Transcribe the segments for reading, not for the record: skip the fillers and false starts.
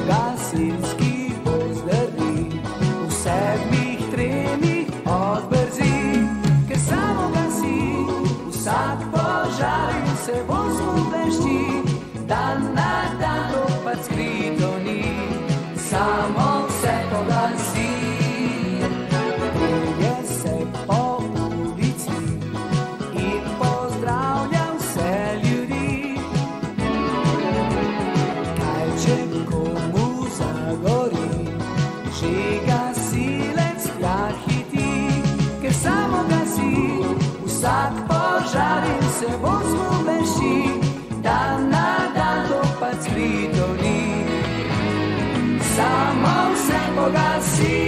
gasilski pozdravi v 7 tremih odbrzi, ker samo gasi vsak požar in se vozno blešči, dan na dan opad skrito ni, samo vse pogasi. Pelje se po ulici in pozdravlja vse ljudi, kaj če komu zagori, že gasilec tja hiti, ker samo gasi vsak požar in se vozno blešči, dan na dan opad skrito ni, samo vse pogasi.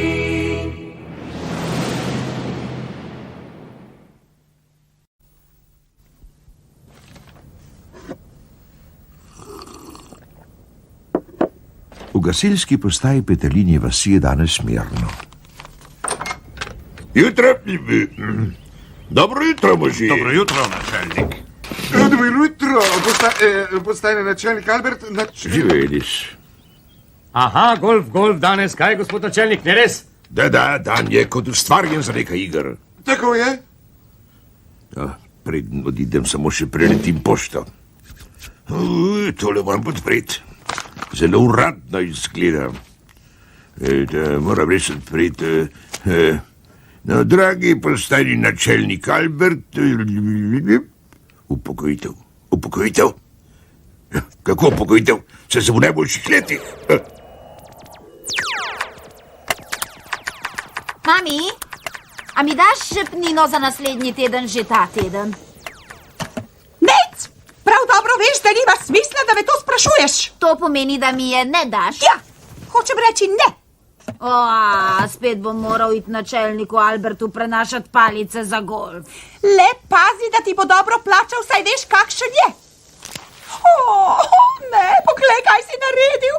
V gasilski postaji Petelinje vasi je danes mirno. Jutro. Dobro jutro, moži. Dobro jutro, načelnik. Dobro jutro, postajni načelnik Albert. Živeliš. Aha, golf, danes kaj, gospod načelnik, ne res? Da, dan je kot ustvarjen za nekaj iger. Tako je. Ja, preden odidem, samo še preletim pošto. Tole moram podpreti. Zelo uradno izgleda. Moram res odpreti. No, dragi postajni načelnik Albert, upokojitev. Kako upokojitev? Se v najboljših letih. Mami, a mi daš žepnino za naslednji teden že ta teden? Nec! Prav dobro veš, da nima smisla, da me to sprašuješ. To pomeni, da mi je ne daš? Ja, hočem reči ne. Spet bom moral iti načelniku Albertu prenašati palice za golf. Le pazi, da ti bo dobro plačal, saj veš, kakšen je. Ne, poglej, kaj si naredil.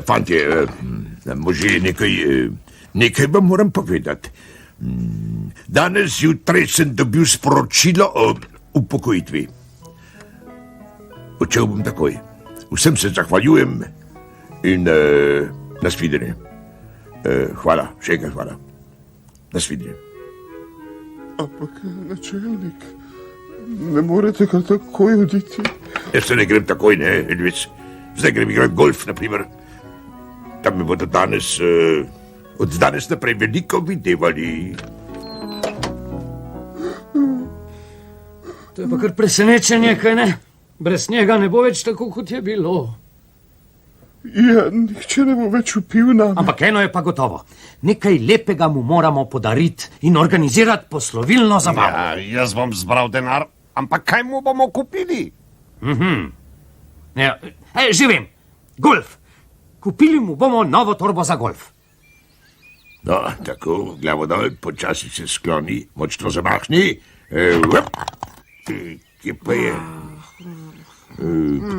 Fantje, moži, nekaj vam moram povedati. Danes zjutraj sem dobil sporočilo o upokojitvi. Odšel bom takoj. Vsem se zahvaljujem in nasvidenje. Hvala, še enkrat hvala. Nasvidenje. Ampak, načelnik, ne morete kar takoj oditi. Jaz se ne grem takoj, ne, Elvis. Zdaj grem igrat golf, naprimer. Tam me bodo danes, od danes naprej veliko videvali. To je pa kar presenečenje, kaj ne? Brez njega ne bo več tako, kot je bilo. Ja, nihče ne bo več vpil name. Ampak eno je pa gotovo. Nekaj lepega mu moramo podariti in organizirati poslovilno zabavo. Ja, jaz bom zbral denar, ampak kaj mu bomo kupili? Ja, že vem. Golf. Kupili mu bomo novo torbo za golf. No, tako, glavo dol, počasi se skloni, močno zamahni. Kje pa je?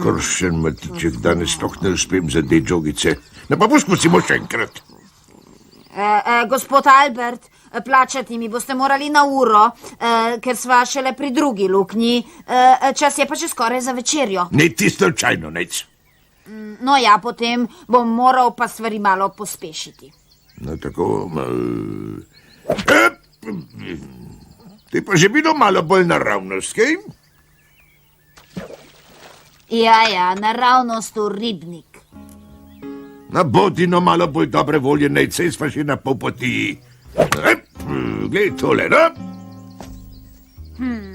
Koršen matiček, danes toch ne uspem zadeti žogice. Ne pa poskusimo še enkrat. Gospod Albert, plačati mi boste morali na uro, ker sva šele pri drugi luknji. Čas je pa že skoraj za večerjo. Ne tisto čajno, nec. No ja, potem bom moral pa stvari malo pospešiti. No tako, to je pa že bilo malo bolj naravnost, kaj? Ja, naravnost v ribnik. Na bodino malo bolj dobre volje, nec, sva še na pol poti. Glej tole, no?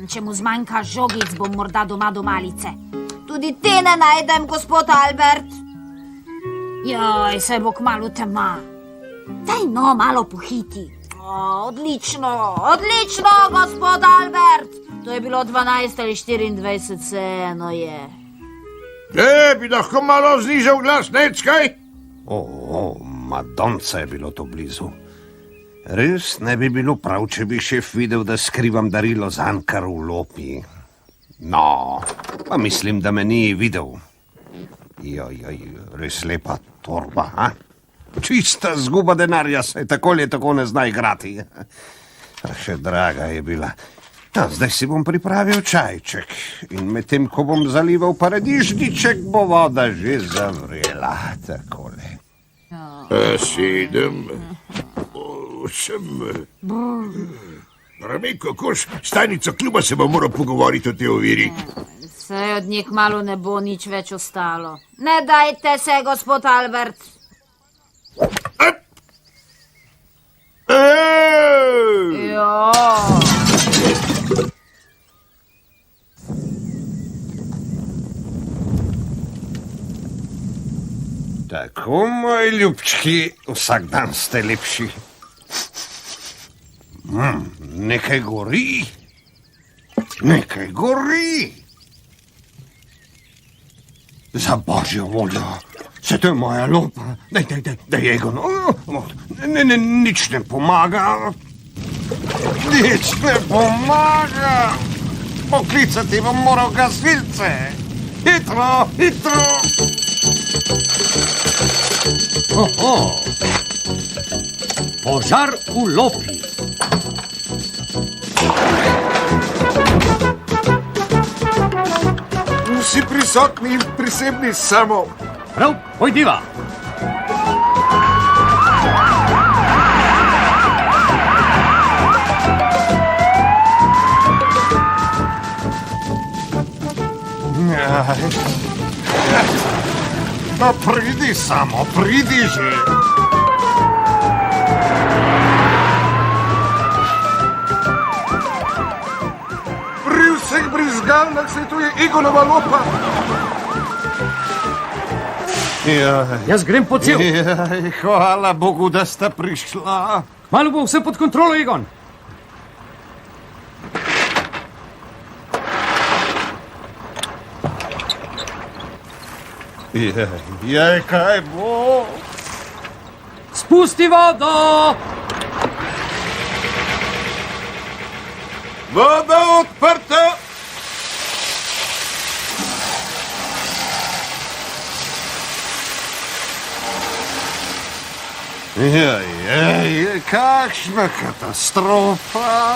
Če mu zmanjka žogic, bom morda doma do malice. Tudi te ne najdem, gospod Albert. Joj, saj bo kmalu tema. Daj no, malo pohiti. Odlično, gospod Albert. To je bilo 12 ali 24, vseeno je. Bi lahko malo znižal glas, nec, kaj? Madonca je bilo to blizu. Res ne bi bilo prav, če bi šef videl, da skrivam darilo za Ankar v lopi. No, pa mislim, da me ni videl. Res lepa torba, a? Čista zguba denarja, se tako ali tako ne zna igrati. Še draga je bila. Zdaj si bom pripravil čajček in medtem, ko bom zalival paradižniček, bo voda že zavrela. Takole. 7, 8. Ramejko, koš, stajnico kluba se bo moral pogovoriti o tej oviri. Saj od njih malo ne bo nič več ostalo. Ne dajte se, gospod Albert. Jo. Tako, moji ljubčki, vsak dan ste lepši. Nekaj gori. Nekaj gori. Za božjo voljo. Se to je moja lopa. Daj, Egon. Nič ne pomaga. Nič ne pomaga. Poklicati bom moral gasilce. Hitro, hitro. Požar v lopi. Vsi prisotni in prisebni samo. Prav, pojdiva. No, pridi samo, pridi že. Pri vseh brizgalnah svetuje Egonova lopa. Jaz grem po cel. Hvala Bogu, da sta prišla. Malo bo vse pod kontrolo, Egon. Kaj bo? Spusti vodo! Voda odprta. Kakšna katastrofa.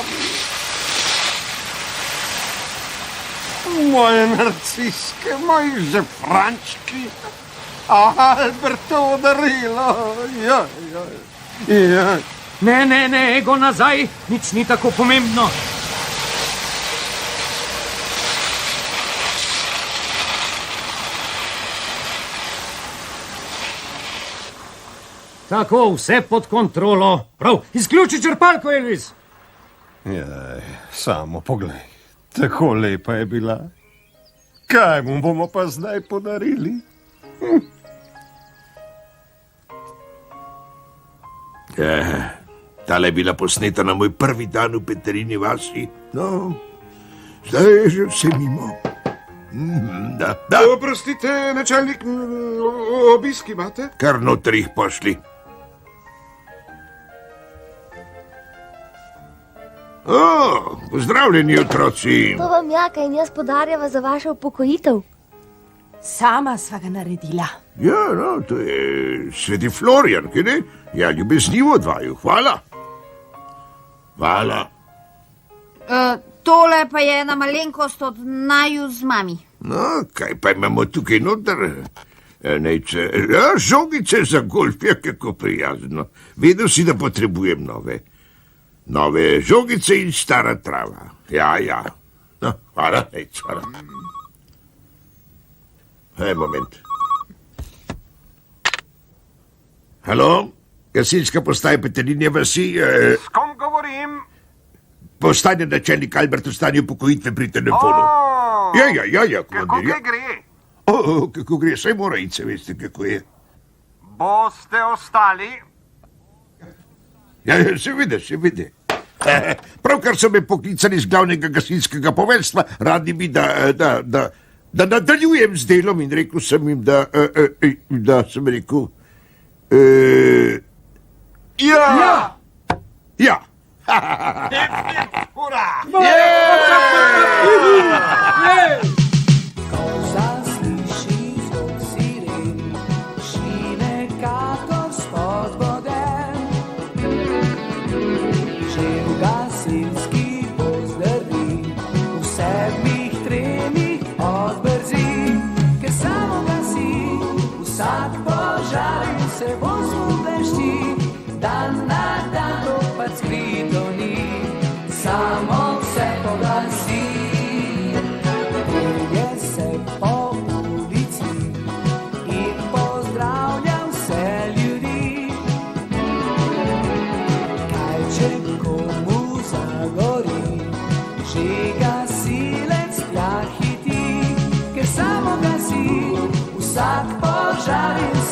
Moje narciske, moji žeprančki, Albertovo darilo. Ne, Egon, nazaj, nič ni tako pomembno. Tako, vse pod kontrolo. Prav, izključi črpalko, Elvis. Samo poglej, tako lepa je bila. Kaj mu bomo pa zdaj podarili? Tale je bila posneta na moj prvi dan v Peterini vasi. No, zdaj je že vse mimo. Da. Oprostite, načelnik, obisk imate? Kar noter jih pošli. Pozdravljeni, otroci. To vam Jaka in jaz podarjava za vašo upokojitev. Sama sva ga naredila. Ja, no, to je sveti Florijan, kaj ne? Ja, ljubeznivo od vaju, hvala. Hvala. Tole pa je ena malenkost od naju z mami. No, kaj pa imamo tukaj noter? Žogice za golf, ja, kako prijazno. Vedel si, da potrebujem nove. Nove žogice in stara trava. Ja. No, hvala, hvala. Moment. Halo? Gasilska postaja Petelinje vasi. S kom govorim? Postanje načelnik Albert v stanju upokojitve pri telefonu. Ja, komandir. Kako gre? Kako gre, saj mora iti, se veste, kako je. Boste ostali? Ja, se vidi. Pravkar so me poklicali z glavnega gasilskega poveljstva, radi bi, da nadaljujem z delom in rekel sem jim, da sem rekel... Ja! Hurra! Ko zasliši zvok siren, šine kator spodboden. Že v gasilskih pozdravih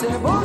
se bo